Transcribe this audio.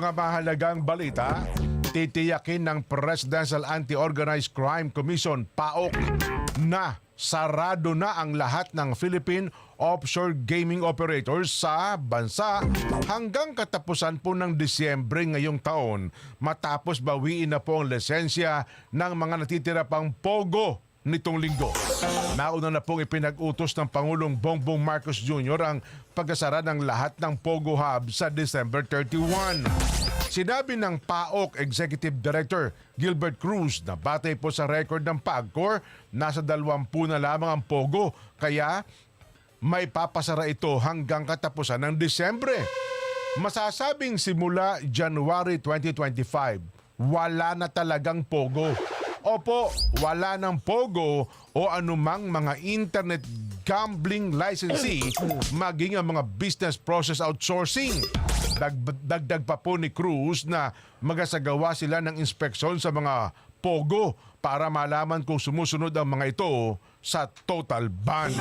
Mga mahalagang balita, titiyakin ng Presidential Anti-Organized Crime Commission PAOK na sarado na ang lahat ng Philippine offshore gaming operators sa bansa hanggang katapusan po ng Disyembre ngayong taon matapos bawiin na po ang lisensya ng mga natitira pang POGO nitong linggo. Nauna na pong ipinag-utos ng Pangulong Bongbong Marcos Jr. ang pagkasara ng lahat ng POGO hub sa December 31. Sinabi ng PAOK Executive Director Gilbert Cruz na batay po sa record ng PAGCOR, nasa 20 na lamang ang POGO, kaya may papasara ito hanggang katapusan ng Disyembre. Masasabing simula January 2025, wala na talagang POGO. Opo, wala ng POGO o anumang mga internet gambling licensee maging ang mga business process outsourcing. Dagdag pa po ni Cruz na magasagawa sila ng inspeksyon sa mga POGO para malaman kung sumusunod ang mga ito sa total ban.